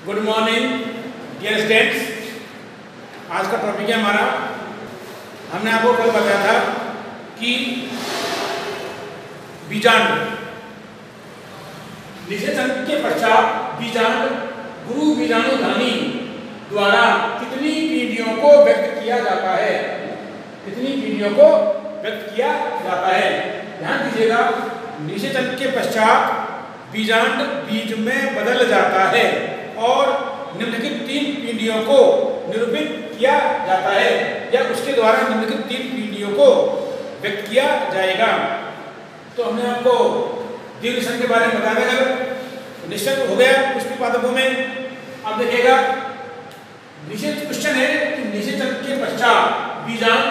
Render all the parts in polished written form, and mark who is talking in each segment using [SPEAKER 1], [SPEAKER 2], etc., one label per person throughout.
[SPEAKER 1] Good morning dear students. आज का topic है हमारा, हमने आपको कल बताया था कि बीजांड निषेचन के पश्चात बीजांड गुरु बीजाणुधानी द्वारा कितनी पीढ़ियों को व्यक्त किया जाता है, कितनी पीढ़ियों को व्यक्त किया जाता है। ध्यान दीजिएगा, निषेचन के पश्चात बीजांड बीज में बदल जाता है और निम्नलिखित 3 पीढ़ियों को निरूपित किया जाता है या उसके द्वारा निम्नलिखित 3 पीढ़ियों को व्यक्त किया जाएगा। तो हमने आपको द्विनिषेचन के बारे में बताया था, निश्चय हो गया पुष्पी पादपों में। अब देखिएगा, निषेध क्वेश्चन है कि निषेचन के पश्चात बीजांड,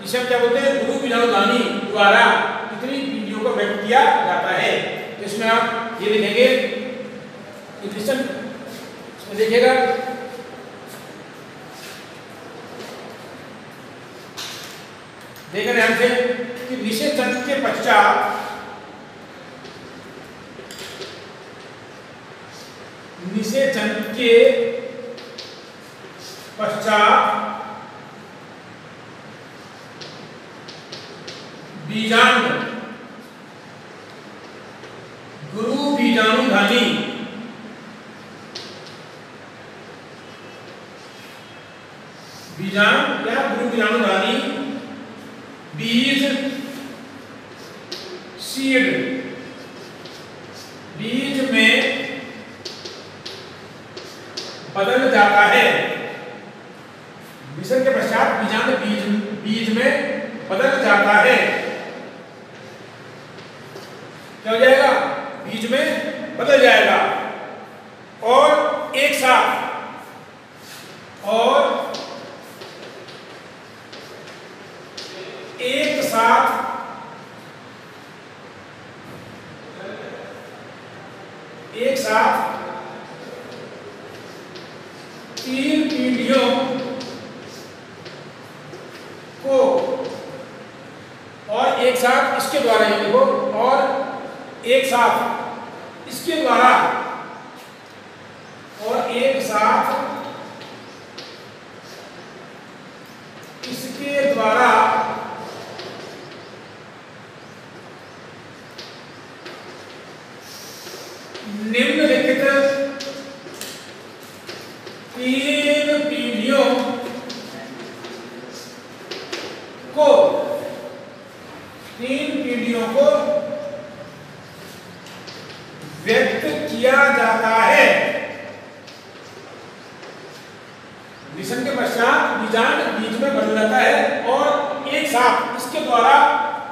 [SPEAKER 1] जिसे हम क्या बोलते हैं, गुरु बीजाणुधानी द्वारा कितनी पीढ़ियों को व्यक्त किया जाता है। तो इसमें आप ये लिखेंगे क्वेश्चन, इसमें देखिएगा देखिए ध्यान से कि निषेचन के पश्चात बीजांड गुरु बीजाणुधानी बीजांड या गुरु बीजाणुधानी बीज सीड बीज में बदल जाता है। निषेचन के पश्चात बीजांड बीज में बदल जाता है। क्या हो जाएगा? बीज में बदल जाएगा और एक साथ एक साथ 3 पीढ़ियों को और एक साथ इसके द्वारा, ये देखो, और एक साथ इसके द्वारा और एक साथ इसके द्वारा निम्नलिखित 3 पीढ़ियों को व्यक्त किया जाता है। निषेचन के पश्चात बीजांड बीज में बदल जाता है और एक साथ इसके द्वारा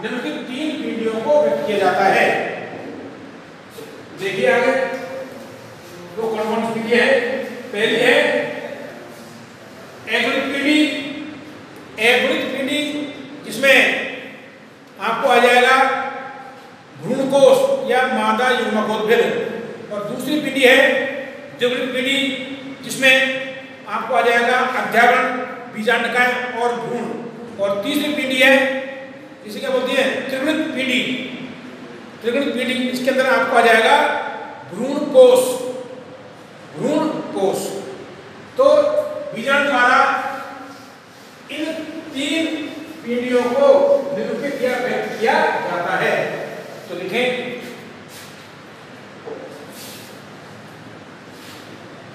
[SPEAKER 1] निम्नलिखित 3 पीढ़ियों को व्यक्त किया जाता है। देखिए आगे दो कौन सी पीढ़ी है। पहली है एगुणित पीढ़ी। एगुणित पीढ़ी जिसमें आपको आ जाएगा भ्रूणकोश या मादा युग्मकोद्भिद, और दूसरी पीढ़ी है द्विगुणित पीढ़ी जिसमें आपको आ जाएगा अध्यावरण, बीजांडकाय और भ्रूण, और तीसरी पीढ़ी है जिसे क्या बोलती है, त्रिगुणित पीढ़ी। त्रिगुणित पीढ़ी, इसके अंदर आपको आ जाएगा भ्रूणकोश। भ्रूणकोश तो बीजांड द्वारा इन 3 पीढ़ियों को निरूपित या व्यक्त किया जाता है। तो लिखें,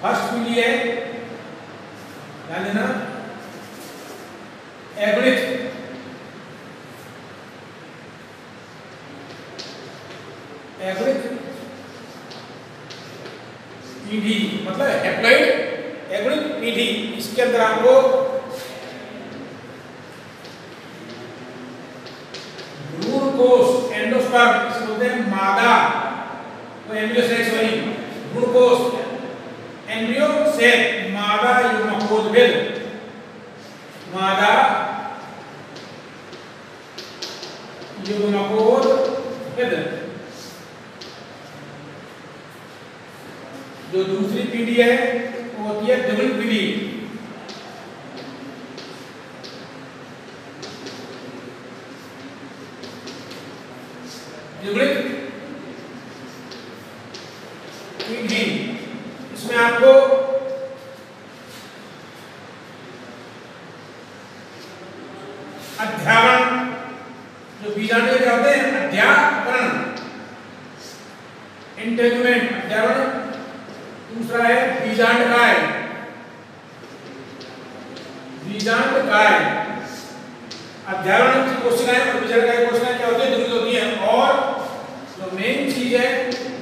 [SPEAKER 1] फर्स्ट पीढ़ी है, ध्यान देना, एगुणित। एगुणित पीढ़ी मतलब हैप्लॉइड एगुणित पीढ़ी। इसके अंदर आपको भ्रूणकोश, एंडोस्पर्म इसे बोलते हैं मादा, तो एम्ब्रियो सेक्स वही, भ्रूणकोश एम्ब्रियो सेक, मादा युग्मकोद्भिद, मादा युग्मकोद्भिद। जो दूसरी पीढ़ी है वो होती है द्विगुणित पीढ़ी। द्विगुणित पीढ़ी इसमें आपको इंटेगुमेंट अध्यावरण, दूसरा है बीजांडकाय, बीजांडकाय अध्यावरण की कोशिकाएं और बीजांडकाय कोशिकाएं क्या होती है, द्विविध होती है। और जो मेन चीज है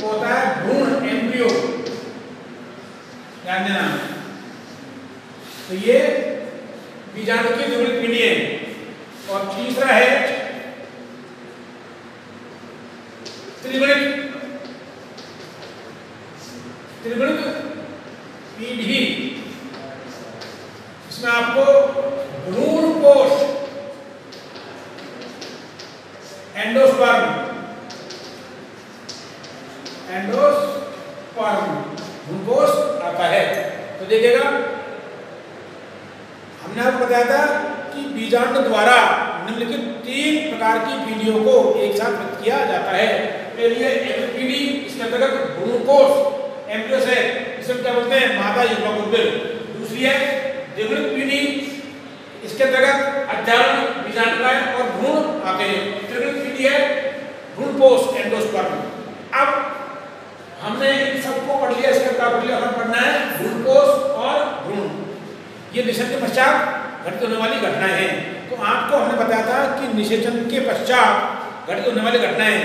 [SPEAKER 1] वो होता है भ्रूण, एम्ब्रियो, ध्यान देना। तो ये बीजाणु की द्विविध पीढ़ी है। और तीसरा है त्रिगुणित, त्रिगुणित पीढ़ी, इसमें आपको भ्रूण कोश, एंडोस्पर्म, एंडोस्पर्म भ्रूण कोश आता है। तो देखिएगा हमने आपको बताया था कि बीजांड द्वारा निम्नलिखित 3 प्रकार की पीढ़ियों को एक साथ व्यक्त किया जाता है। पहली है एक पीढ़ी, इसके अंतर्गत भ्रूण कोश, एम्ब्रियो है, इसे क्या बोलते हैं, मादा युग्मकोद्भिद। दूसरी है द्विगुणित पीढ़ी, इसके अंतर्गत अध्यावरण, बीजांडकाय और भ्रूण आते हैं। त्रिगुणित पीढ़ी है भ्रूण कोश, एंडोस्पर्म। अब हमने इन सबको पढ़ लिया, इसके बाद हमें पढ़ना है भ्रूण कोश और भ्रूण। ये निषेचन के पश्चात घटित होने वाली घटनाएं हैं। तो आपको हमने बताया था कि निषेचन के पश्चात घटित होने वाली घटनाएं,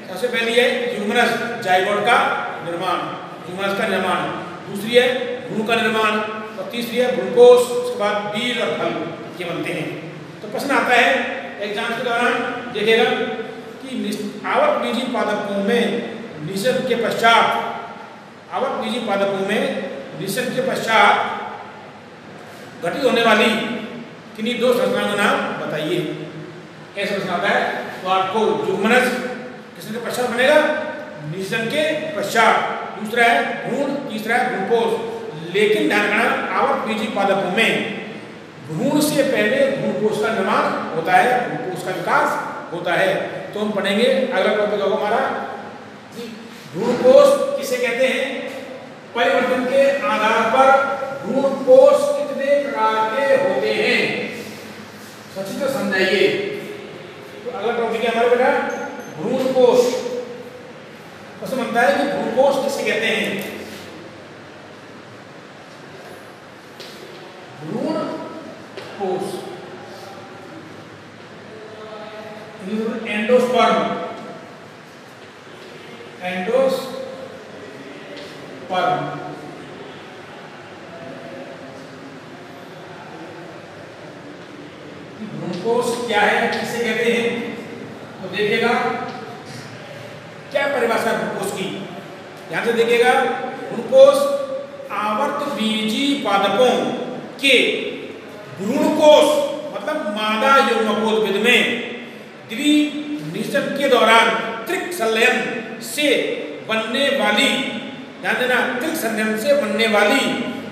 [SPEAKER 1] सबसे पहली है ह्यूमरस जाइगोट का निर्माण, ह्यूमरस का निर्माण। दूसरी है भ्रूण का निर्माण और तीसरी है भ्रूण कोश। उसके बाद बीज और फल ये बनते हैं। तो प्रश्न आता है एग्जाम के दौरान, देखिएगा कि आवक बीजी पादपों में निषेचन के पश्चात, आवक बीजी पादपों में निषेचन के पश्चात घटित होने वाली किन्हीं 2 संरचनाओं का नाम बताइए। कैसे प्रश्न आता है, तो आपको युग्मनज किसके पश्चात बनेगा, निषेचन के पश्चात। दूसरा है भ्रूण, तीसरा है भ्रूण कोश। लेकिन ध्यान रखना आवक बीजी पादपों में भ्रूण से पहले भ्रूण कोश का निर्माण होता है, भ्रूण कोश का विकास होता है। तो हम पढ़ेंगे, अगला टॉपिक होगा हमारा भ्रूण कोश किसे कहते हैं, परिवर्तन के आधार पर भ्रूण कोश कितने प्रकार के होते हैं, अच्छी तो समझाइए। तो अगला टॉपिक है हमारे बेटा भ्रूण कोश। प्रश्न बनता है कि भ्रूण कोश किसे कहते हैं। भ्रूण कोश एंडोस्पर्म, एंडोस्पर्म भ्रूण कोश क्या है, किसे कहते हैं। तो देखिएगा क्या परिभाषा है भ्रूण कोश की, ध्यान से देखिएगा। भ्रूण कोश आवर्त बीजी पादपों के भ्रूण कोश मतलब मादा युग्मकोद्भिद में द्विनिषेचन के दौरान त्रिक संलयन से बनने वाली, ध्यान देना, त्रिक संलयन से बनने वाली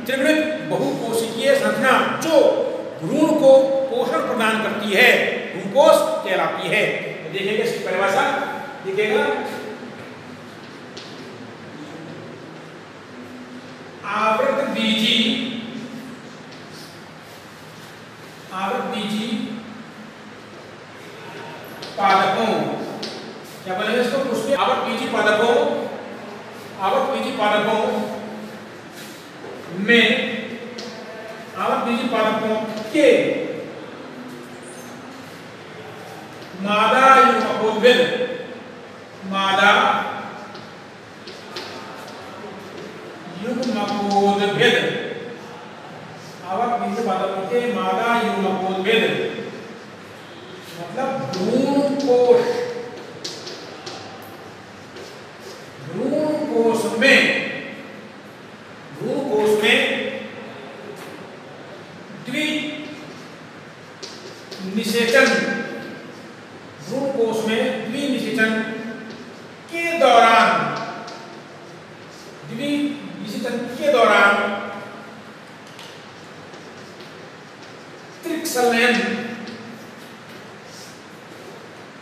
[SPEAKER 1] त्रिगुणित बहुकोशिकीय संरचना जो भ्रूण को पोषण प्रदान करती है, भ्रूण कोश कहलाती है। तो देखिएगा इसकी परिभाषा, देखिएगा आवृत बीजी, आवृत बीजी पादपों, क्या बोलेंगे इसको, पुष्पीय आवृत बीजी पादपों, आवृत बीजी पादपों में, आवृत बीजी पादपों के मादा युग्मकोद्भिद, मादा युग्मकोद्भिद, आवक बीज पादपों के मादा युग्मकोद्भिद मतलब भ्रूण कोश, भ्रूण कोश में, भ्रूण कोश में द्विनिषेचन, भ्रूण कोश में द्विनिषेचन के दौरान, द्विनिषेचन के दौरान त्रिक संलयन,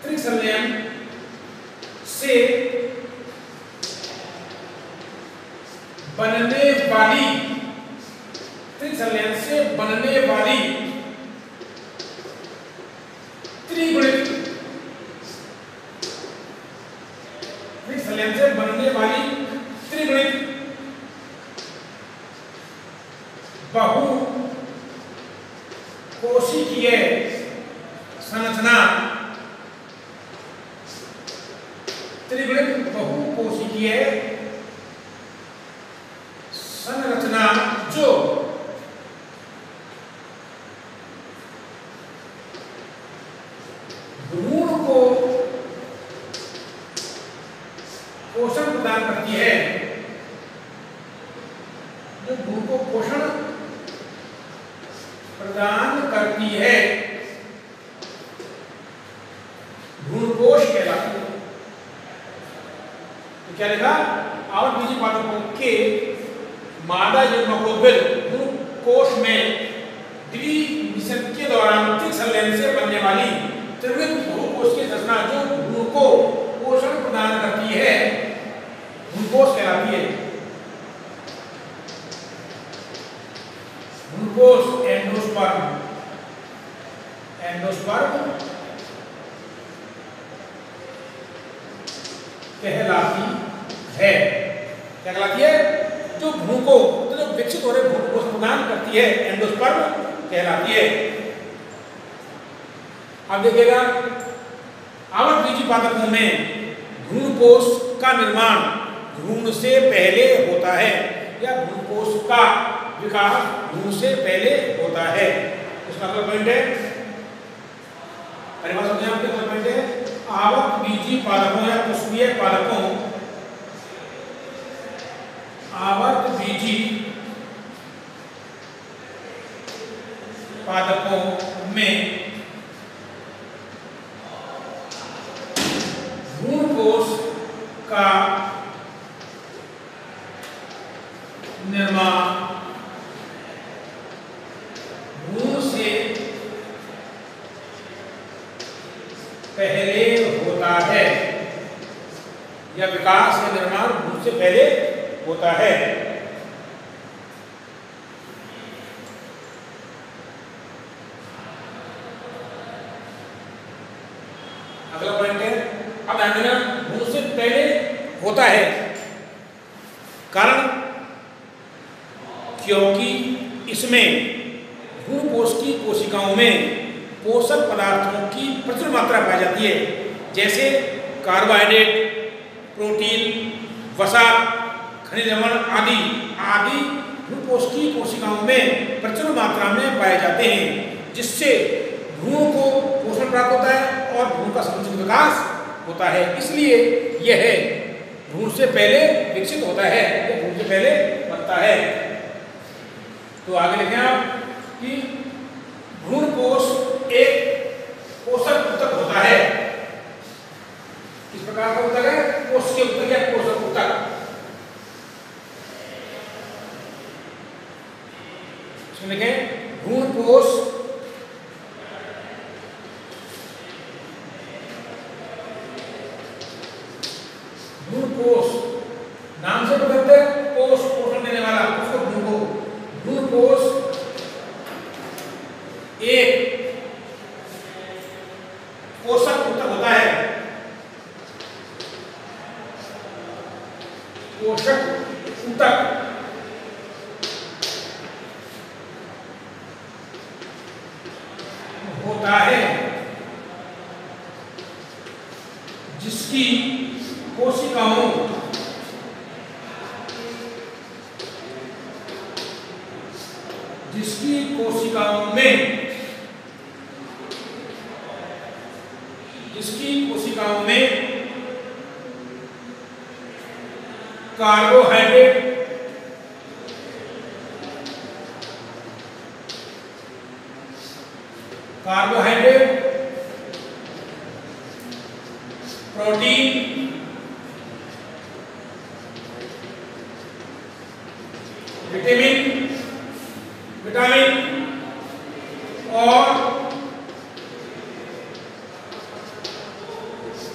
[SPEAKER 1] त्रिक संलयन से बनने वाली, त्रिक संलयन से बनने वाली त्रिगुणित, त्रिक संलयन से बनने वाली त्रिगुणित बहुकोशिकीय संरचना, त्रिगुणित बहुकोशिकीय संरचना जो भ्रूण को पोषण प्रदान करती है, जो भ्रूण को पोषण प्रदान करती है, भ्रूणकोश कहलाती है। तो क्या लिखा? आवृतबीजी पादपों के मादा युग्मकोद्भिद भ्रूणकोश में द्विनिषेध के दौरान उत्तक संलयन से बनने वाली त्रिवृत्त बहुकोश की संरचना जो भ्रूण को पोषण प्रदान करती है, भ्रूणकोश कहलाती है। भ्रूणकोश एंडोस्पर्म, एंडोस्पर्म कहलाती है। क्या कहलाती है? जो भ्रूण को, जो विकसित हो रहे भ्रूण को प्रदान करती है, एंडोस्पर्म कहलाती है। अब देखिएगा, आवृतबीजी पादपों में भ्रूणकोश का निर्माण भ्रूण से पहले होता है, या भ्रूणकोश का विकास भ्रूण से पहले होता है। इसका अगला पॉइंट है, परिभाषा में आपके अगला पॉइंट है, आवृतबीजी पादपों या पुष्पीय पादपों, आवृतबीजी पादपों में भ्रूणकोश का निर्माण भ्रूण से पहले होता है, या विकास का निर्माण भ्रूण से पहले होता है। अगला पॉइंट है, अब ध्यान देना, भ्रूण से पहले होता है, कारण क्योंकि इसमें भ्रूणकोश की कोशिकाओं में पोषक पदार्थों की प्रचुर मात्रा पाई जाती है, जैसे कार्बोहाइड्रेट, प्रोटीन, वसा, खनिज लवण आदि भ्रूणकोश की कोशिकाओं में प्रचुर मात्रा में पाए जाते हैं, जिससे भ्रूण को पोषण प्राप्त होता है और भ्रूण का समुचित विकास होता है। इसलिए यह भ्रूण से पहले विकसित होता है, यह भ्रूण से पहले बनता है। तो आगे लिखें आप कि भ्रूणकोश एक पोषक ऊतक होता है। किस प्रकार का ऊतक है? कोशिकीय ऊतक या पोषक ऊतक। लिखें, भ्रूणकोश नाम से बदलते हैं, कोश पोषण देने वाला, उसको भ्रूणकोश एक पोषक ऊतक होता है, पोषक ऊतक होता है, जिसकी कोशिकाओं में कार्बोहाइड्रेट, प्रोटीन, विटामिन और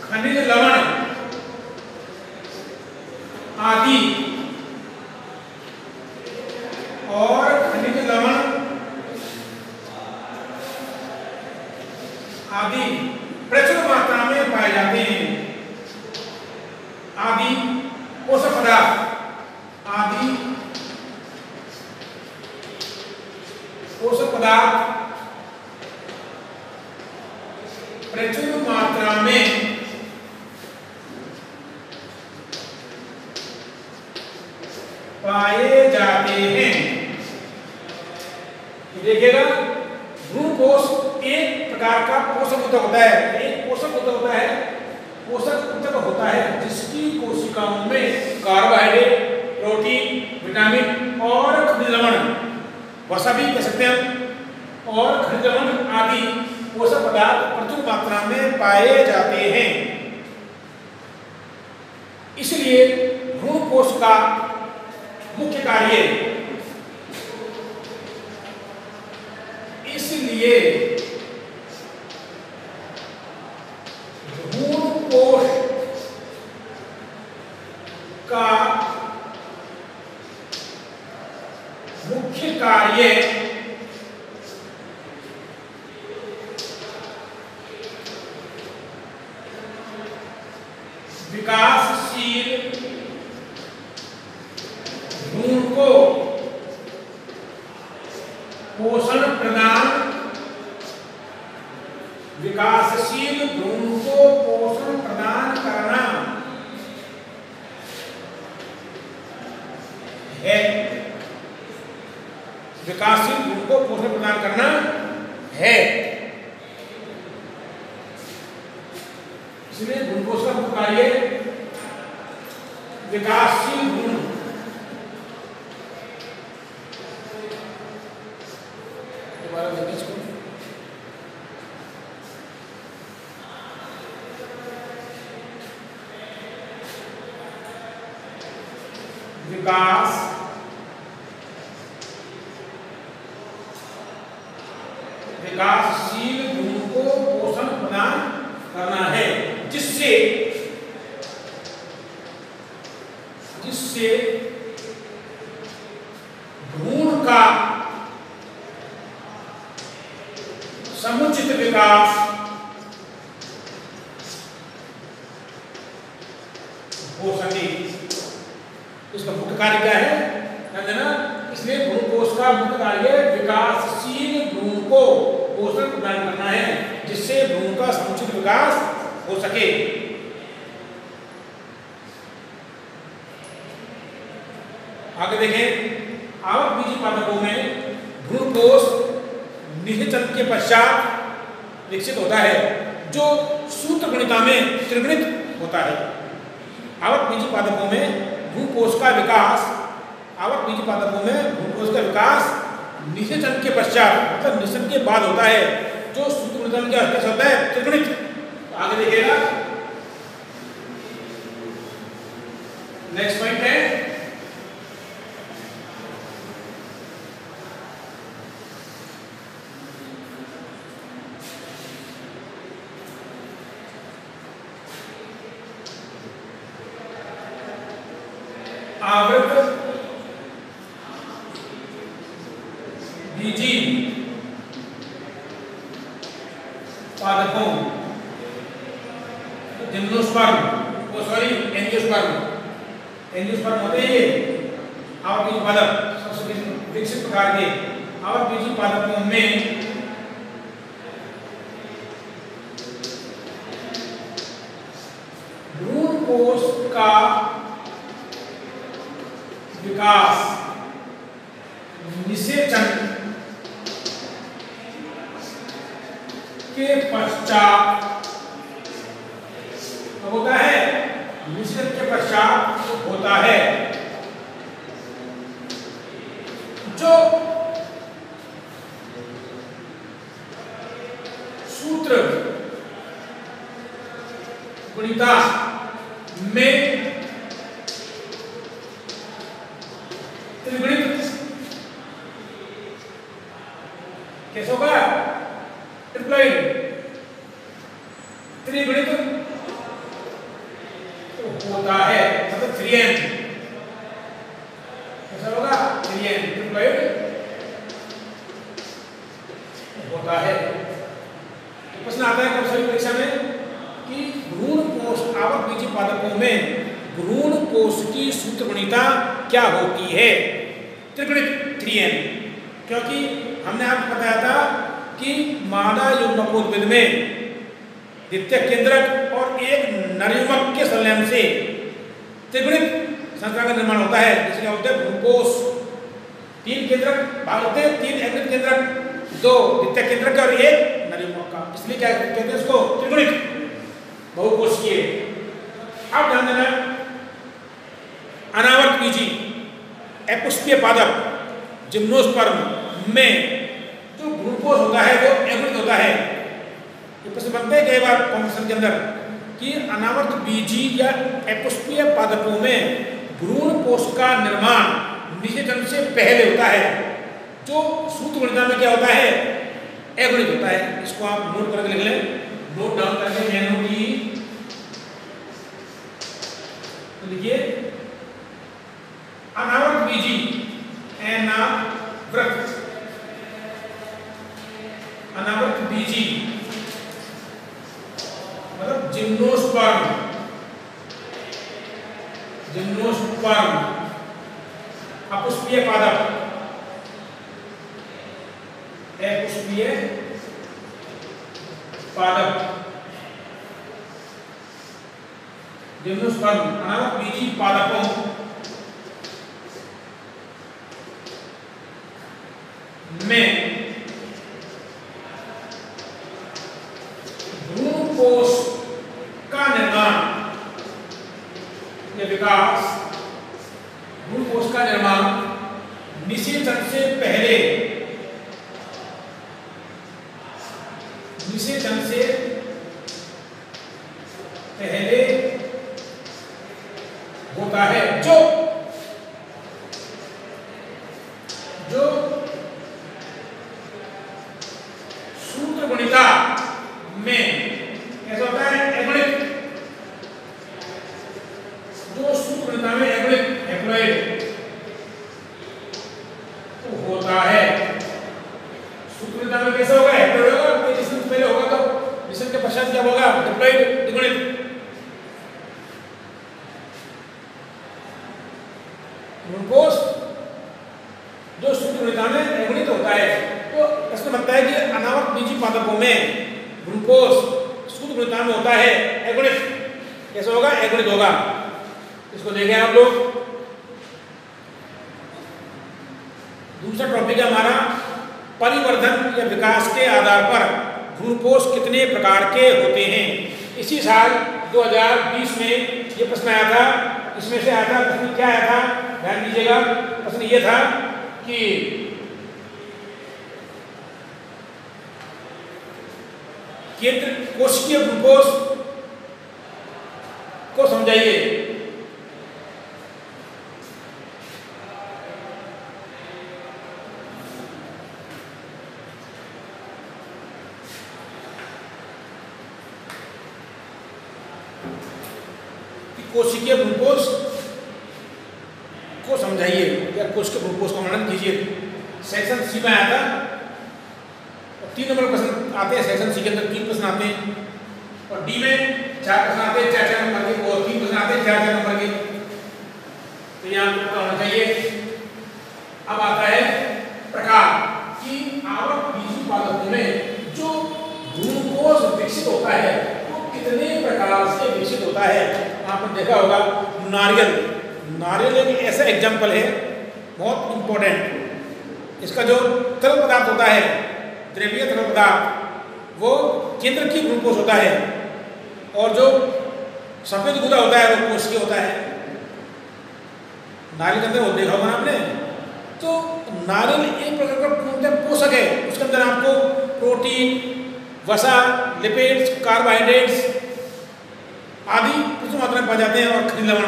[SPEAKER 1] खनिज लवण आदि प्रचुर मात्रा में पाए जाते हैं। आदि पोषक पदार्थ पदार्थ प्रचुर मात्रा में पाए जाते हैं। देखिएगा, भ्रूण कोश एक प्रकार का पोषक ऊतक होता है। एक पोषक ऊतक होता है, पोषक ऊतक होता है जिसकी कोशिकाओं में कार्बोहाइड्रेट, प्रोटीन, विटामिन और खनिज लवण, वसा भी कह सकते हैं, और खनिज लवण आदि पोषक पदार्थ प्रचुर मात्रा में पाए जाते हैं। इसलिए भ्रूण कोश का मुख्य कार्य, इसलिए भ्रूण कोश का मुख्य कार्य विकासशील भ्रूण को पोषण प्रदान, विकासशील भ्रूण को पोषण प्रदान करना है। विकासशील भ्रूण को पोषण प्रदान करना है। इसलिए भ्रूण कोश का मुख्य कार्य विकासशील भ्रूण विकासशील भ्रूण को पोषण प्रदान करना है, जिससे भ्रूण का समुचित विकास हो सके। इसका मुख्य कार्य क्या है, इसलिए भ्रूण कोश का मुख्य कार्य विकासशील भ्रूण को पोषण प्रदान करना है, जिससे भ्रूण का समुचित विकास हो सके। आगे देखें, आवक बीजी पादपों में भ्रूण कोश निषेचन के पश्चात विकसित होता है, जो सूत्रगणिका में त्रिगुणित होता है। आवक बीजी पादपों में भ्रूण कोश का विकास, आवक बीजी पादपों में भ्रूण कोश का विकास निषेचन के पश्चात, मतलब निषेचन के बाद होता है, जो सूत्रगणिका में क्या होता है, त्रिगुणित। आगे देखिएगा, नेक्स्ट पॉइंट है आवृत बीजी पादपों, एंजियोस्पर्म होते हैं ये आवृत बीजी पादप, सबसे विकसित प्रकार के आवृत बीजी पादपों में भ्रूण कोश का विकास निषेचन के पश्चात होता है, निषेचन के पश्चात होता है, जो सूत्र गणिका में त्रिगुणित कैसे होगा, ट्रिप्लॉइड त्रिगुणित होता है, मतलब 3n कैसा होगा, 3n ट्रिप्लॉइड होता है। प्रश्न आता है कभी परीक्षा में कि भ्रूण कोश आवक बीजी पादपों में भ्रूण कोश की सूत्रगणिका क्या होती है, त्रिगुणित 3n, क्योंकि हमने आपको बताया था कि मादा युग्मकोद्भिद में द्वितीयक केंद्रक और एक नरयुग्मक के संलयन से त्रिगुणित संरचना का निर्माण होता है, जिसके होते हैं ग्लूकोस। 3 केंद्रक भाग होते हैं, 3 एकत्रित केंद्रक, 2 द्वितीयक केंद्रक और 1 नरयुग्मक का, इसलिए क्या कहते हैं इसको त्रिगुणित बहुकोशीय। अब ध्यान देना, अनावर्त बीजी अपुष्पीय पादप जिम्नोस्पर्म में जो ग्लूकोज होता है वो एगुणित होता है। ये प्रश्न बनते हैं कई बार कॉम्पिटिशन के अंदर कि अनावर्त बीजी या अपुष्पीय पादपों में भ्रूण कोश का निर्माण निषेचन से पहले होता है, जो सूत्रगुणिता में क्या होता है, एगुणित होता है। इसको आप नोट करके लिख लें, नोट डाउन करके NOT लिखिए। अनावर्त बीजी अनावर्त बीजी मतलब जिम्नोस्पर्म अपुष्पीय पादप, अपुष्पीय पादप जिम्नोस्पर्म अनावर्त बीजी पादपों में भ्रूण कोश का निर्माण या विकास, भ्रूण कोश का निर्माण निषेचन से पहले होता है, जो सूत्रगुणिता में कैसा होता है, एगुणित, जो सूत्रगुणिता में एगुणित हैप्लॉइड होता है। सूत्रगुणिता में कैसा होगा, हैप्लॉइड होगा, निषेचन से पहले होगा तो निषेचन के पश्चात क्या होगा, हैप्लॉइड द्विगुणित। ग्लूकोज जो सूत्रगुणिता में एगुणित होता है, तो प्रश्न बनता है कि अनावर्त बीजी पादपों में ग्लूकोज सूत्रगुणिता में होता है एगुणित, कैसे होगा, एगुणित होगा। इसको देखें आप लोग। दूसरा टॉपिक है हमारा परिवर्धन या विकास के आधार पर ग्लूकोज कितने प्रकार के होते हैं। इसी साल 2020 में ये प्रश्न आया था, इसमें से आया था, प्रश्न क्या आया था, ध्यान दीजिएगा। प्रश्न ये था कि केंद्र कोशिकीय ग्लूकोज को समझाइए। कोशिकीय ग्लूकोज को समझाइए या कोशिकीय ग्लूकोज का वर्णन कीजिए। सेक्शन सी में आया था, 3 नंबर प्रश्न आते हैं सेक्शन सी के अंदर, 3 प्रश्न आते हैं, और डी में 4 प्रश्न आते हैं 4-4 नंबर के, और 3 प्रश्न आते हैं 4-4 नंबर के। तो यहाँ आपको पता होना चाहिए। अब आता है प्रकार कि आवर्त बीजी पादपों में जो ग्लूकोज विकसित होता है वो कितने प्रकार से विकसित होता है। आपने देखा होगा नारियल एक ऐसा एग्जाम्पल है बहुत इंपॉर्टेंट। इसका जो तरल पदार्थ होता है, द्रव्य तरल पदार्थ, वो केंद्र की ग्लूकोज होता है, और जो सफेद गुदा होता है वो कोशिकीय होता है। नारियल के अंदर वो देखा होगा आपने। तो नारियल एक प्रकार का पोषक है, उसके अंदर आपको प्रोटीन, वसा, लिपिड्स, कार्बोहाइड्रेट्स आदि प्रचुर मात्रा में पाए जाते हैं, और खनिज लवण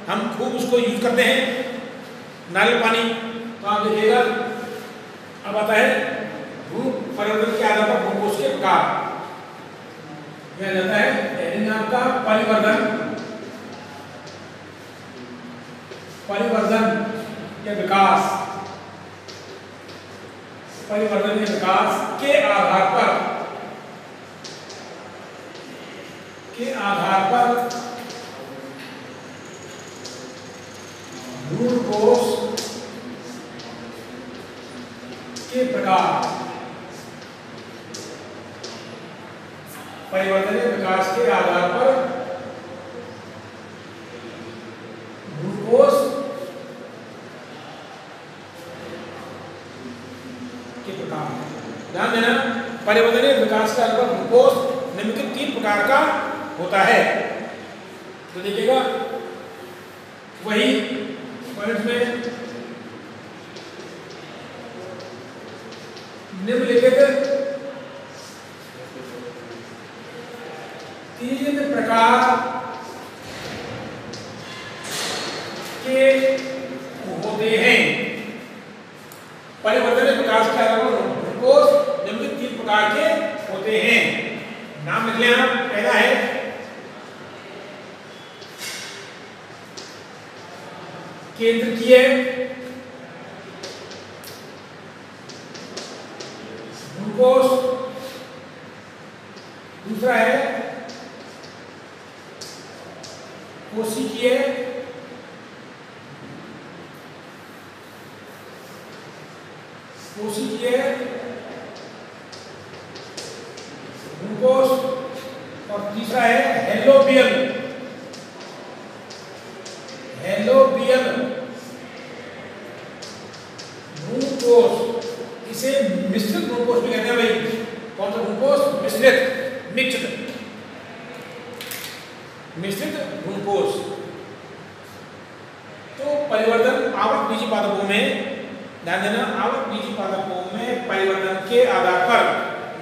[SPEAKER 1] हम खूब उसको यूज करते हैं। नारियल पानी, तो आप देखिएगा अब आता है परिवर्तन के आधार पर ग्लूकोज के प्रकार। यह जाता है आपका परिवर्धन या विकास, परिवर्तन या विकास के आधार पर ग्लूकोज के के प्रकार, परिवर्तनीय विकास के आधार पर ग्लूकोज के प्रकार। ध्यान देना, परिवर्तनीय विकास के आधार पर ग्लूकोज निम्नलिखित 3 प्रकार का होता है। तो देखिएगा वही पॉइंट में निम्नलिखित 3 प्रकार के होते हैं। परिवर्तनीय विकास के आधार पर ग्लूकोज निम्नलिखित 3 प्रकार के होते हैं। नाम लिख लें आप। पहला है केंद्रकीय ग्लूकोज, दूसरा है कोशिकीय ग्लूकोज, और तीसरा है हेलोबियल ग्लूकोज। इसे मिश्रित ग्लूकोज भी कहते हैं भाई। कौन सा ग्लूकोज? मिश्रित ग्लूकोज। तो परिवर्तन आवृत बीजी पादपों में, ध्यान देना, आवृत बीजी पादपों में परिवर्तन के आधार पर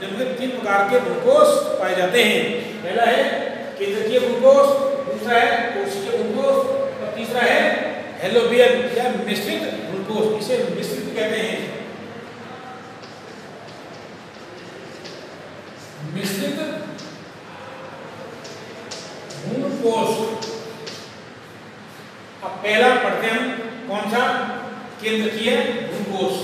[SPEAKER 1] निम्नलिखित 3 प्रकार के ग्लूकोज पाए जाते हैं। पहला है केंद्रकीय ग्लूकोज, दूसरा है कोशिकीय ग्लूकोज, और तीसरा है हेलोबियल या मिश्रित ग्लूकोज। इसे मिश्रित कहते हैं। मिश्रित ग्लूकोज। अब पहला पढ़ते हैं हम, कौन सा? केंद्रकीय ग्लूकोज।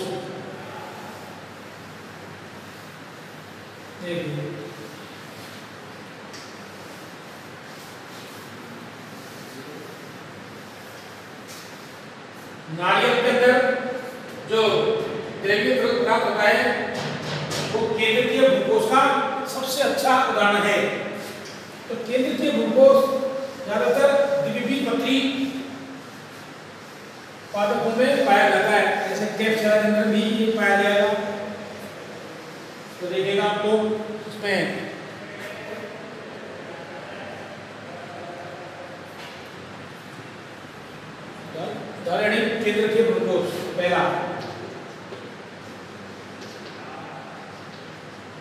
[SPEAKER 1] नारियल के अंदर जो द्रव्य प्राप्त होता है वो केंद्रकीय ग्लूकोज का सबसे अच्छा उदाहरण है। तो केंद्रकीय ग्लूकोज ज्यादातर द्विबीजपत्री पादपों में पाया जाता है। जैसे कैप्सुला के अंदर भी ये पाया जाएगा। तो देखिएगा आप लोग इसमें केंद्रकीय ग्लूकोज। पहला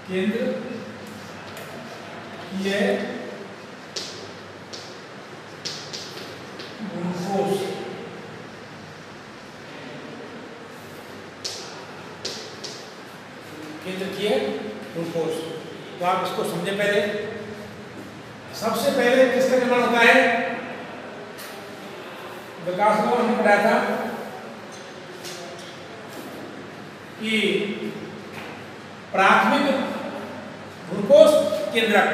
[SPEAKER 1] केंद्रकीय ग्लूकोज। केंद्रकीय ग्लूकोज। तो आप इसको समझे। पहले सबसे पहले किसका निर्माण होता है? विकास में हमने पढ़ा था कि प्राथमिक ग्लूकोज केंद्रक,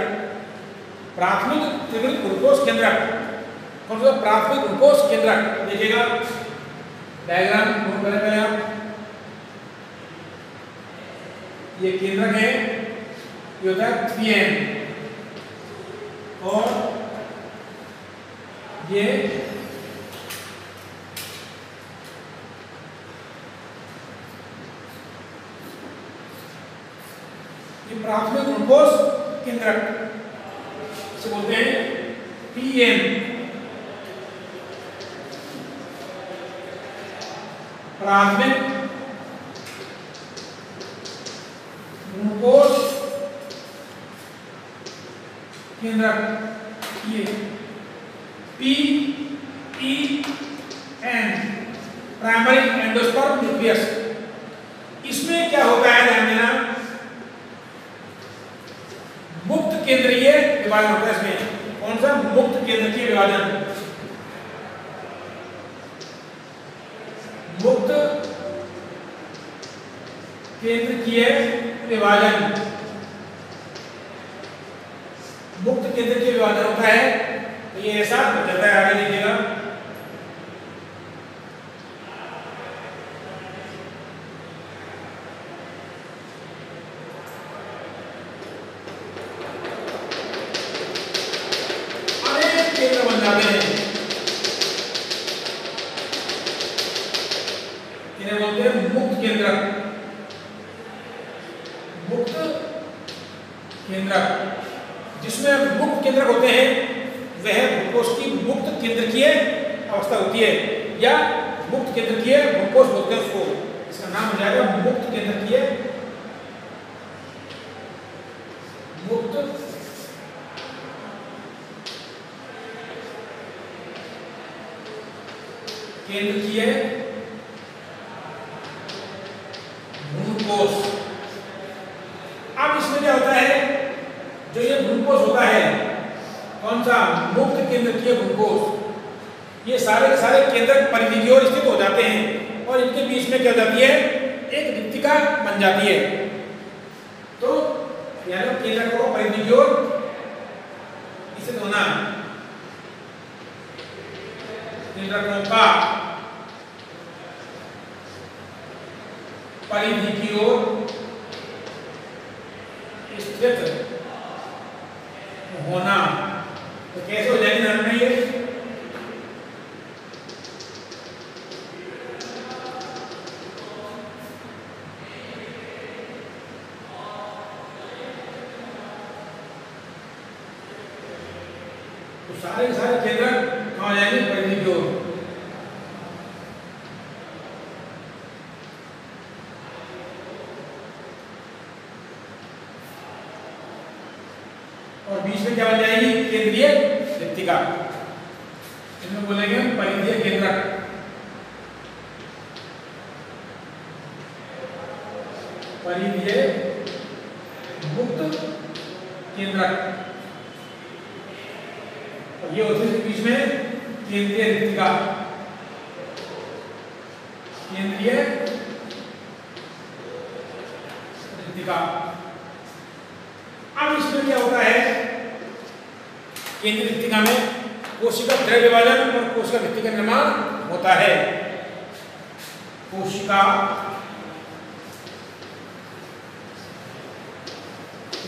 [SPEAKER 1] प्राथमिक त्रिगुणित ग्लूकोज केंद्रक। कौन सा? प्राथमिक ग्लूकोज केंद्रक। देखिएगा डायग्राम नोट करें पहले आप। ये केंद्रक है, ये होता है 3N, और ये प्राथमिक ग्लूकोज केंद्रक से बोलते हैं PN। प्राथमिक ग्लूकोज केंद्रक, ये PEN, प्राइमरी एंडोस्पर्म न्यूक्लियस। इसमें क्या होता है? ध्यान देना, मुक्त केंद्रीय विभाजन होता है इसमें। कौन सा? मुक्त केंद्रीय विभाजन। मुक्त केंद्रीय विभाजन, मुक्त केंद्रीय विभाजन होता है। तो ये ऐसा हो जाता है। आगे देखिएगा, केंद्रक होते हैं वह ग्लूकोज की मुक्त केंद्रकीय अवस्था होती है, या मुक्त केंद्रकीय ग्लूकोज बोलते हैं उसको। इसका नाम हो जाएगा मुक्त केंद्रकीय ग्लूकोज। अब इसमें क्या होता है, जो ये ग्लूकोज होता है, कौन सा, मुक्त केंद्रकीय ग्लूकोज, ये सारे के सारे केंद्रक परिधि की ओर स्थित हो जाते हैं और इनके बीच में क्या हो जाती है, एक रिक्तिका बन जाती है। तो यानी केंद्रकों को परिधि की ओर स्थित होना, केंद्रकों का परिधि की ओर स्थित होना। तो कैसे हो जाएगी ध्यान में, ये तो सारे के सारे केंद्रक कहाँ जाएंगे, परिधि की ओर। और बीच में क्या बन जाएगी, केंद्रीय रिक्तिका, इसमें बोलेंगे परिधीय केंद्रक। परिधीय मुक्त केंद्रक, और ये होती है बीच में केंद्रीय रिक्तिका, केंद्रीय रिक्तिका। अब इसमें क्या होता है, केंद्रीय रिक्तिका में कोशिका द्रव्य विभाजन और कोशिका रिक्तिका निर्माण होता है। कोशिका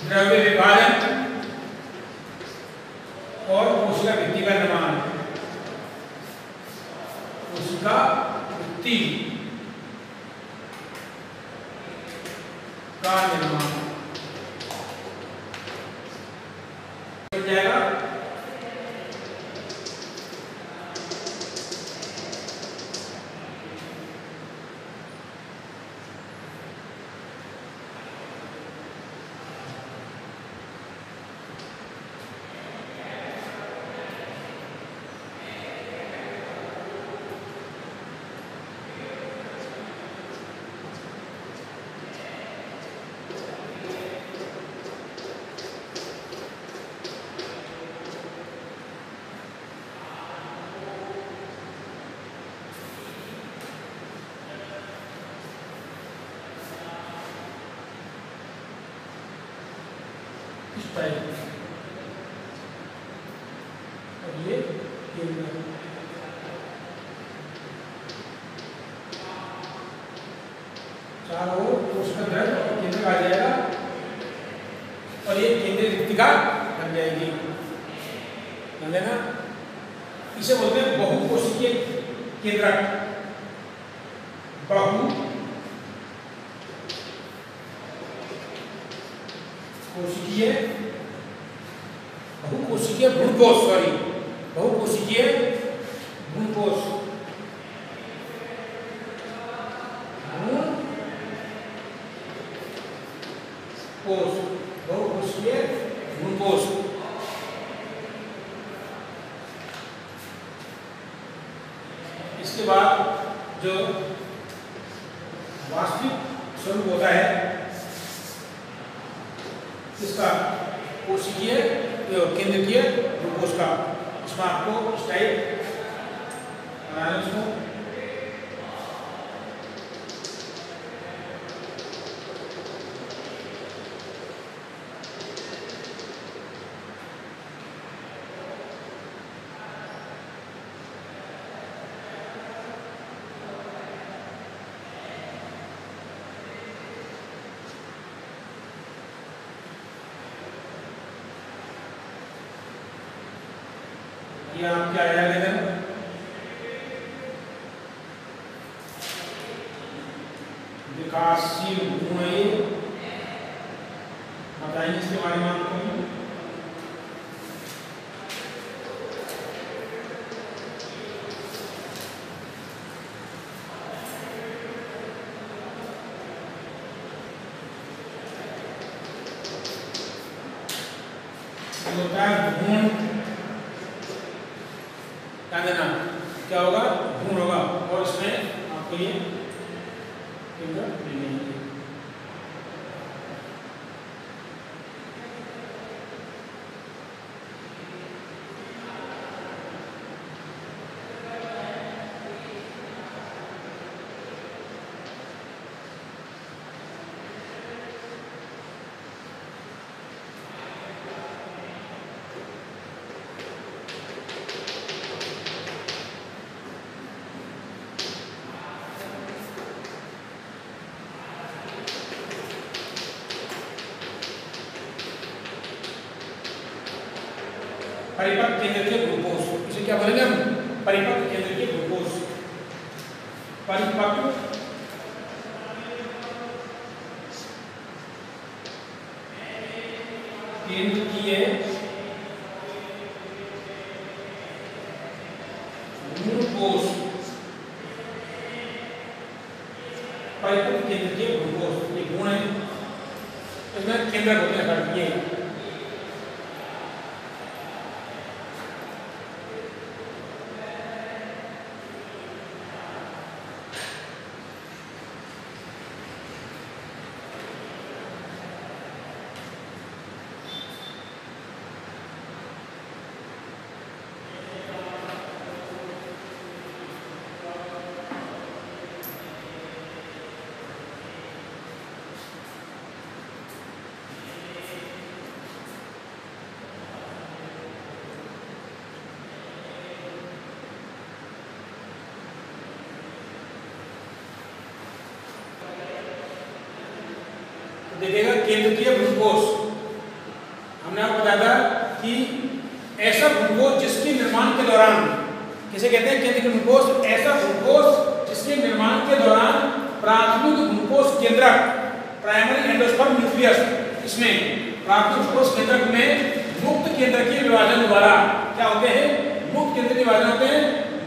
[SPEAKER 1] द्रव्य विभाजन और कोशिका रिक्तिका निर्माण, कोशिका रिक्ति का निर्माण हो जाएगा। और ये चारों ओर कोशिका द्रव्य और केंद्रक आ जाएगा और ये केंद्रीय रिक्तिका बन जाएगी। ध्यान देना, इसे बोलते हैं बहुकोशिकीय केंद्रक। बहुकोशिकीय भ्रूणकोश, सॉरी, बहुकोशिकीय भ्रूणकोश, बहुकोशिकीय भ्रूणकोश। इसके बाद जो वास्तविक स्वरूप होता है इसका, कोशिकीय केंद्रकीय ग्लूकोज का, इसमें आपको स्टाइल बनाना उसको। ये आप क्या आएगा, विकासशील गुण, ये बताइए इसके बारे में आपको। होता है भ्रूण, ध्यान देना क्या होगा, भ्रूण होगा। और इसमें आपको ये केंद्र मिलेंगे। परिपक्व केंद्रीय ग्लूकोज, इसे क्या बोलेंगे हम, परिपक्व केंद्रीय ग्लूकोज। परिपक्व केंद्रीय ग्लूकोज, परिपक्व केंद्रीय ग्लूकोज ये गुण है, इसमें केंद्रक होते हैं ये। देखिएगा केंद्रीय ग्लूकोज, हमने आपको बताया था कि ऐसा ग्लूकोज जिसके निर्माण के दौरान, किसे कहते हैं केंद्रीय ग्लूकोज, ऐसा ग्लूकोज जिसके निर्माण के दौरान प्राथमिक ग्लूकोज केंद्रक, प्राइमरी एंडोस्पर्म न्यूक्लियस, इसमें प्राथमिक ग्लूकोज केंद्रक में मुक्त केंद्र के विभाजन द्वारा क्या होते हैं, मुक्त केंद्र के विभाजन होते हैं,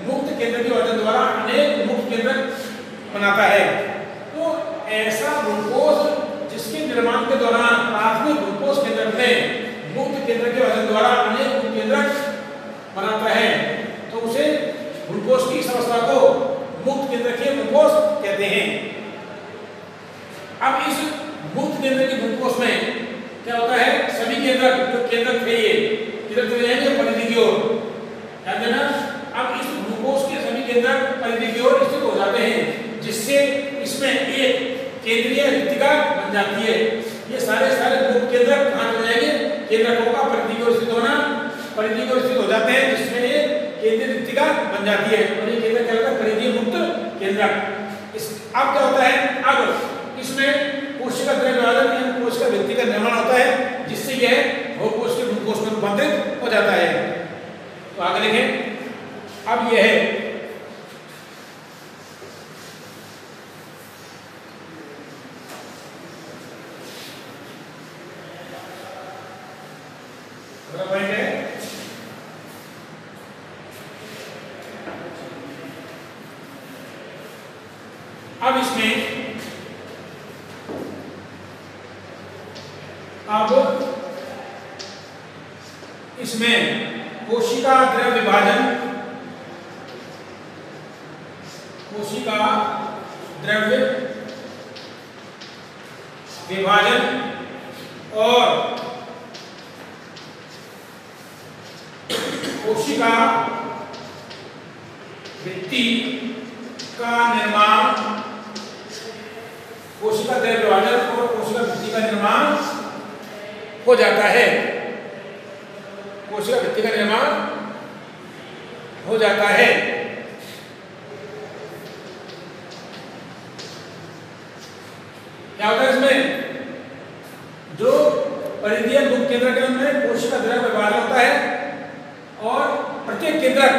[SPEAKER 1] मुक्त केंद्र के विभाजन द्वारा अनेक मुक्त केंद्रक बनाता है। तो ऐसा ग्लूकोज जिसके निर्माण के दौरान प्राथमिक ग्लूकोज केंद्रक में मुक्त केंद्र के विभाजन द्वारा अनेक मुक्त केंद्रक बनाता है, तो उसे ग्लूकोज की इस अवस्था को मुक्त केंद्रकीय ग्लूकोज कहते हैं। अब इस मुक्त केंद्रकीय ग्लूकोज में क्या होता है, सभी केंद्रक जो केंद्रक थे ये केंद्रक चले जाएंगे परिधि की ओर, ध्यान देना। अब इस ग्लूकोज के सभी केंद्रक परिधि की ओर स्थित हो जाते हैं, जिससे इसमें एक केंद्रीय रिक्तिका बन जाती है। ये सारे मुक्त केंद्रक कहाँ चले जाएंगे, केंद्रकों का परिधि की ओर स्थित होना, परिधि की ओर स्थित हो जाते हैं, जिसमें ये केंद्रीय रिक्तिका बन जाती है और ये केंद्र क्या होता है, परिधीय मुक्त केंद्रक। इस अब क्या होता है, अब इसमें कोशिका द्रव्य विभाजन यानी कोशिका भित्ति का निर्माण होता है, जिससे यह बहुकोश के ग्लूकोज में रूपांतरित हो जाता है। तो आगे देखें, अब यह है अब इसमें कोशिका द्रव्य विभाजन, कोशिका द्रव्य विभाजन और कोशिका भित्ति का निर्माण, कोशिका द्रव्य विभाजन और कोशिका भित्ति का निर्माण हो जाता है। कोशिका भित्ति का निर्माण हो जाता है। क्या होता है इसमें, जो परिधीय मुक्त केंद्र के अंदर कोशिका द्रव्य विभाजन होता है और प्रत्येक केंद्रक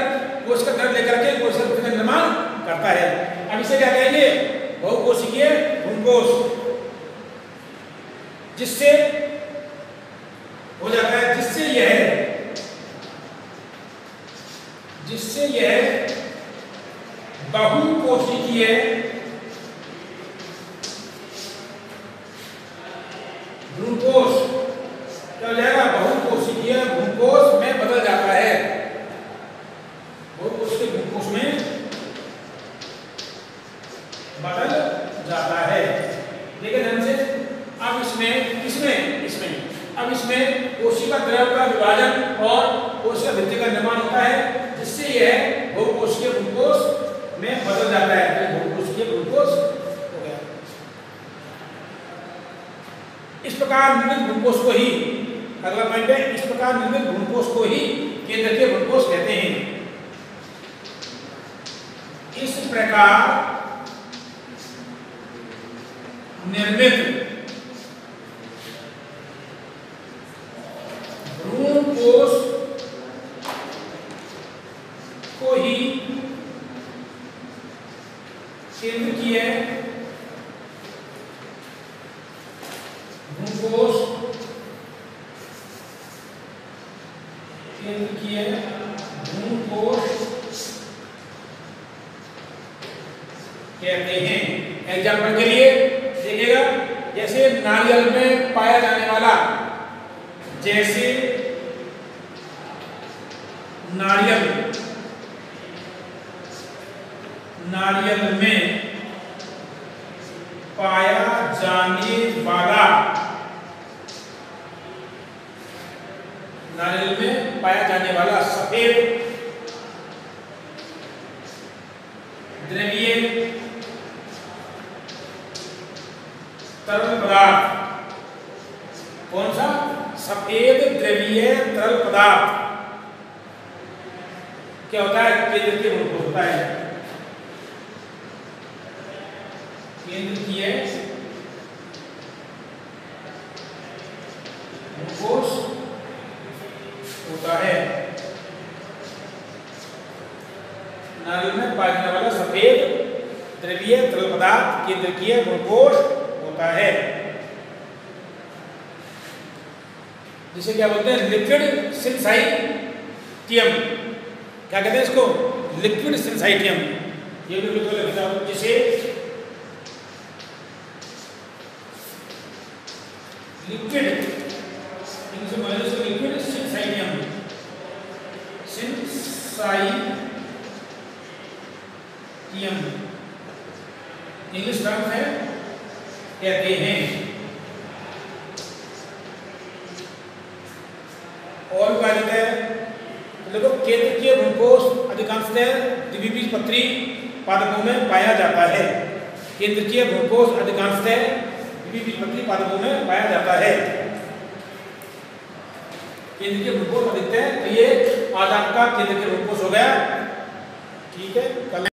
[SPEAKER 1] कोशिका द्रव्य लेकर के कोशिका भित्ति का निर्माण करता है। अब इसे क्या कहेंगे, बहुकोशिकीय ग्लूकोज, जिससे हो जाता है, जिससे यह बहुकोशिकीय ग्लूकोज क्या हो जाएगा, बहुकोशिकीय ग्लूकोज द्रव का विभाजन और कोशिका भित्ति का निर्माण होता है, जिससे यह बहुकोशिकीय भ्रूणकोश में बदल जाता है। बहुकोशिकीय भ्रूणकोश हो गया। इस प्रकार निर्मित भ्रूणकोश को ही, अगला पॉइंट है, इस प्रकार निर्मित भ्रूणकोश को ही केंद्रकीय भ्रूणकोश कहते हैं। इस प्रकार निर्मित भ्रूणकोश को ही केंद्रकीय भ्रूणकोश कहते हैं। एग्जाम्पल के लिए देखिएगा, जैसे नारियल में पाया जाने वाला, जैसे नारियल में पाया जाने वाला, नारियल में पाया जाने वाला सफेद द्रवीय तरल पदार्थ, कौन सा? सफेद द्रवीय तरल पदार्थ क्या होता है? केंद्रकीय भ्रूणकोश होता है। केंद्रकीय भ्रूणकोश होता है। नारियल में पाया जाने वाला सफेद द्रवीय तरल पदार्थ केंद्रकीय भ्रूणकोश होता है, जिसे क्या बोलते हैं? लिक्विड सिंसाइटियम। क्या कहते हैं इसको? लिक्विड सिंसाइटियम। ये भी बिल्कुल लिखा हो, जिसे लिक्विड लिक्विड सिंसाइटियम, इंग्लिश टर्म है, कहते हैं। और क्या कहते हैं? देखो, केंद्रकीय भ्रूणकोश अधिकांशतः द्विबीजपत्री पादपों में पाया जाता है। केंद्रकीय भ्रूणकोश अधिकांशतः द्विबीजपत्री पादपों में पाया जाता है। केंद्रकीय भ्रूणकोश अधिकतः, तो ये आज आपका केंद्रकीय भ्रूणकोश हो गया। ठीक है, कल